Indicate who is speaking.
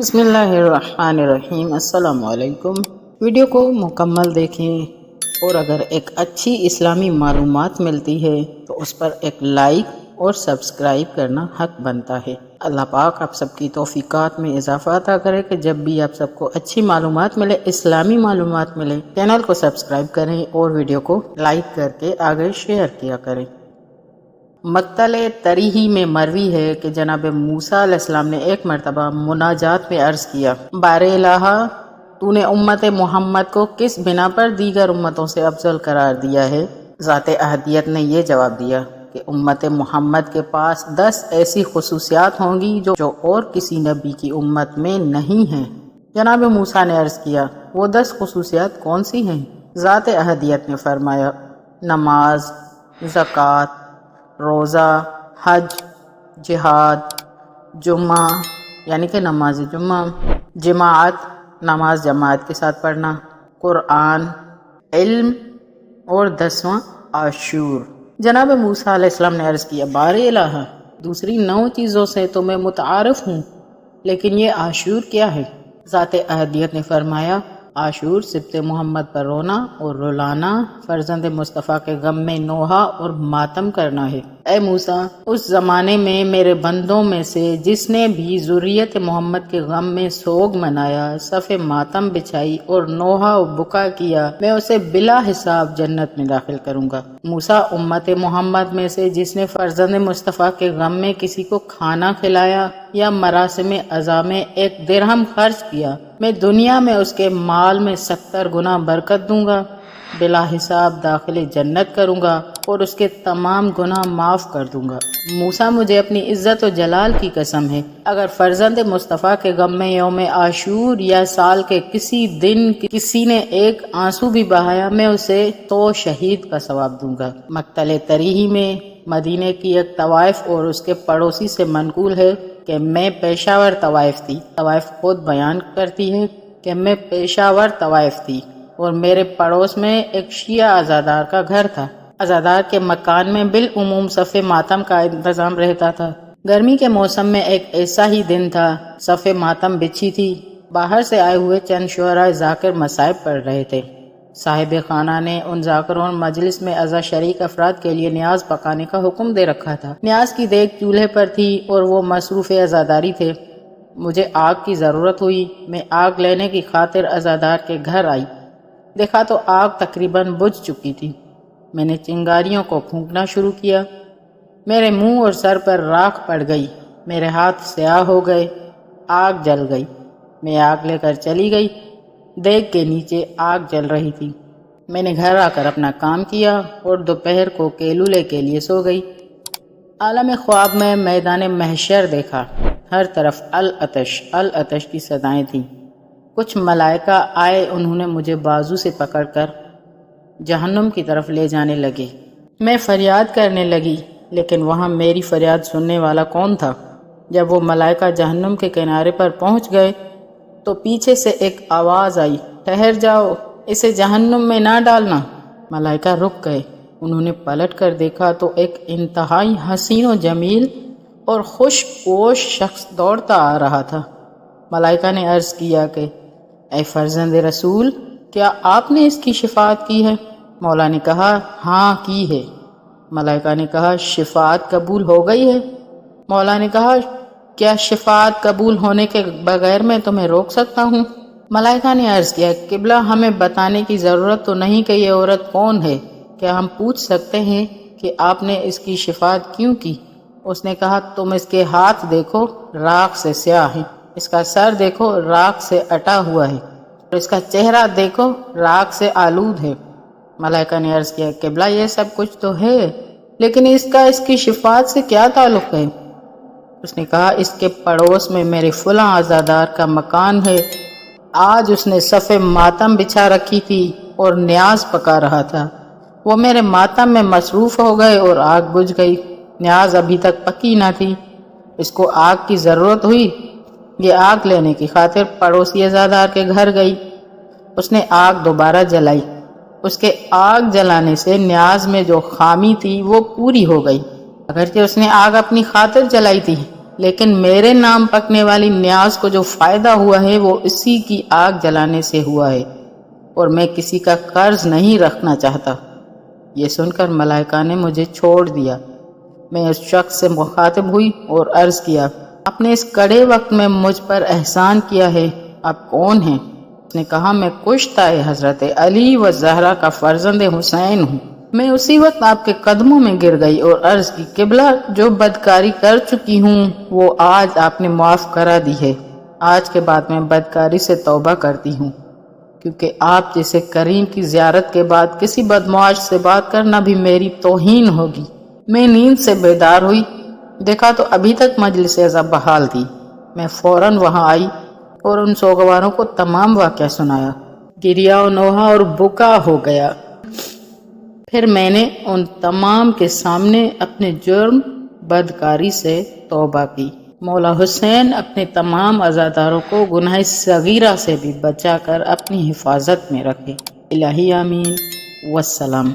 Speaker 1: بسم اللہ الرحمن الرحیم۔ السلام علیکم۔ ویڈیو کو مکمل دیکھیں اور اگر ایک اچھی اسلامی معلومات ملتی ہے تو اس پر ایک لائک اور سبسکرائب کرنا حق بنتا ہے۔ اللہ پاک آپ سب کی توفیقات میں اضافہ عطا کرے کہ جب بھی آپ سب کو اچھی معلومات ملے، اسلامی معلومات ملے، چینل کو سبسکرائب کریں اور ویڈیو کو لائک کر کے آگے شیئر کیا کریں۔ مقتل تریہی میں مروی ہے کہ جناب موسیٰ علیہ السلام نے ایک مرتبہ مناجات میں عرض کیا، بار الہ، تو نے امت محمد کو کس بنا پر دیگر امتوں سے افضل قرار دیا ہے؟ ذات احدیت نے یہ جواب دیا کہ امت محمد کے پاس 10 ایسی خصوصیات ہوں گی جو اور کسی نبی کی امت میں نہیں ہیں۔ جناب موسیٰ نے عرض کیا، وہ 10 خصوصیات کون سی ہیں؟ ذات احدیت نے فرمایا، نماز، زکوٰۃ، روزہ، حج، جہاد، جمعہ یعنی کہ نماز جمعہ، جماعت نماز جماعت کے ساتھ پڑھنا، قرآن، علم اور 10واں عاشور۔ جناب موسیٰ علیہ السلام نے عرض کیا، بار الہ، دوسری 9 چیزوں سے تو میں متعارف ہوں، لیکن یہ عاشور کیا ہے؟ ذات احدیت نے فرمایا، عاشور سبط محمد پر رونا اور رلانا، فرزند مصطفیٰ کے غم میں نوحہ اور ماتم کرنا ہے۔ اے موسیٰ، اس زمانے میں میرے بندوں میں سے جس نے بھی ذریت محمد کے غم میں سوگ منایا، صف ماتم بچھائی اور نوحہ و بکا کیا، میں اسے بلا حساب جنت میں داخل کروں گا۔ موسیٰ، امت محمد میں سے جس نے فرزند مصطفیٰ کے غم میں کسی کو کھانا کھلایا یا مراسم عزا میں 1 درہم خرچ کیا، میں دنیا میں اس کے مال میں 70 گنا برکت دوں گا، بلا حساب داخل جنت کروں گا اور اس کے تمام گناہ معاف کر دوں گا۔ موسیٰ، مجھے اپنی عزت و جلال کی قسم ہے، اگر فرزند مصطفیٰ کے غم میں یوم عاشور یا سال کے کسی دن کسی نے 1 آنسو بھی بہایا، میں اسے 100 شہید کا ثواب دوں گا۔ مقتل تریہی میں مدینے کی ایک طوائف اور اس کے پڑوسی سے منقول ہے کہ میں پیشہ ور طوائف تھی۔ طوائف خود بیان کرتی ہے کہ میں پیشہ ور طوائف تھی اور میرے پڑوس میں ایک شیعہ عزادار کا گھر تھا۔ عزادار کے مکان میں بالعموم صف ماتم کا انتظام رہتا تھا۔ گرمی کے موسم میں ایک ایسا ہی دن تھا، صف ماتم بچھی تھی، باہر سے آئے ہوئے چند شعراء ذاکر مصائب پڑھ رہے تھے۔ صاحب خانہ نے ان ذاکروں مجلس میں عزا شریک افراد کے لیے نیاز پکانے کا حکم دے رکھا تھا۔ نیاز کی دیگ چولہے پر تھی اور وہ مصروف عزاداری تھے۔ مجھے آگ کی ضرورت ہوئی، میں آگ لینے کی خاطر عزادار کے گھر آئی، دیکھا تو آگ تقریباً بجھ چکی تھی۔ میں نے چنگاریوں کو پھونکنا شروع کیا، میرے منہ اور سر پر راکھ پڑ گئی، میرے ہاتھ سیاہ ہو گئے، آگ جل گئی۔ میں آگ لے کر چلی گئی، دیگ کے نیچے آگ جل رہی تھی۔ میں نے گھر آ کر اپنا کام کیا اور دوپہر کو کیلولے کے لیے سو گئی۔ عالم خواب میں میدان محشر دیکھا، ہر طرف العطش العطش کی صدائیں تھیں۔ کچھ ملائکہ آئے، انہوں نے مجھے بازو سے پکڑ کر جہنم کی طرف لے جانے لگے۔ میں فریاد کرنے لگی، لیکن وہاں میری فریاد سننے والا کون تھا؟ جب وہ ملائکہ جہنم کے کنارے پر پہنچ گئے تو پیچھے سے ایک آواز آئی، ٹھہر جاؤ، اسے جہنم میں نہ ڈالنا۔ ملائکہ رک گئے، انہوں نے پلٹ کر دیکھا تو ایک انتہائی حسین و جمیل اور خوش پوش شخص دوڑتا آ رہا تھا۔ ملائکہ نے عرض کیا کہ اے فرزند رسول، کیا آپ نے اس کی شفاعت کی ہے؟ مولا نے کہا، ہاں کی ہے۔ ملائکہ نے کہا، شفاعت قبول ہو گئی ہے؟ مولا نے کہا، کیا شفاعت قبول ہونے کے بغیر میں تمہیں روک سکتا ہوں؟ ملائکہ نے عرض کیا، قبلہ ہمیں بتانے کی ضرورت تو نہیں کہ یہ عورت کون ہے، کیا ہم پوچھ سکتے ہیں کہ آپ نے اس کی شفاعت کیوں کی؟ اس نے کہا، تم اس کے ہاتھ دیکھو، راکھ سے سیاہ ہیں، اس کا سر دیکھو، راکھ سے اٹا ہوا ہے، اور اس کا چہرہ دیکھو، راکھ سے آلود ہے۔ ملائکہ نے عرض کیا، قبلہ یہ سب کچھ تو ہے، لیکن اس کا اس کی شفاعت سے کیا تعلق ہے؟ اس نے کہا، اس کے پڑوس میں میرے فلاں عزادار کا مکان ہے، آج اس نے صف ماتم بچھا رکھی تھی اور نیاز پکا رہا تھا، وہ میرے ماتم میں مصروف ہو گئے اور آگ بجھ گئی، نیاز ابھی تک پکی نہ تھی، اس کو آگ کی ضرورت ہوئی، یہ آگ لینے کی خاطر پڑوسی عزادار کے گھر گئی، اس نے آگ دوبارہ جلائی، اس کے آگ جلانے سے نیاز میں جو خامی تھی وہ پوری ہو گئی، اگرچہ اس نے آگ اپنی خاطر جلائی تھی لیکن میرے نام پکنے والی نیاز کو جو فائدہ ہوا ہے وہ اسی کی آگ جلانے سے ہوا ہے، اور میں کسی کا قرض نہیں رکھنا چاہتا۔ یہ سن کر ملائکہ نے مجھے چھوڑ دیا۔ میں اس شخص سے مخاطب ہوئی اور عرض کیا، آپ نے اس کڑے وقت میں مجھ پر احسان کیا ہے، آپ کون ہیں؟ اس نے کہا، میں کشتہ حضرت علی و زہرا کا فرزند حسین ہوں۔ میں اسی وقت آپ کے قدموں میں گر گئی اور عرض کی، قبلہ، جو بدکاری کر چکی ہوں وہ آج آپ نے معاف کرا دی ہے۔ آج کے بعد میں بدکاری سے توبہ کرتی ہوں، کیونکہ آپ جیسے کریم کی زیارت کے بعد کسی بدمعاش سے بات کرنا بھی میری توہین ہوگی۔ میں نیند سے بیدار ہوئی، دیکھا تو ابھی تک مجلس عزا بحال تھی۔ میں فوراً وہاں آئی اور ان سوگواروں کو تمام واقعہ سنایا۔ گریا و نوحہ اور بکا ہو گیا۔ پھر میں نے ان تمام کے سامنے اپنے جرم بدکاری سے توبہ کی۔ مولا حسین اپنے تمام عزاداروں کو گناہ صغیرہ سے بھی بچا کر اپنی حفاظت میں رکھے۔ الہی آمین والسلام۔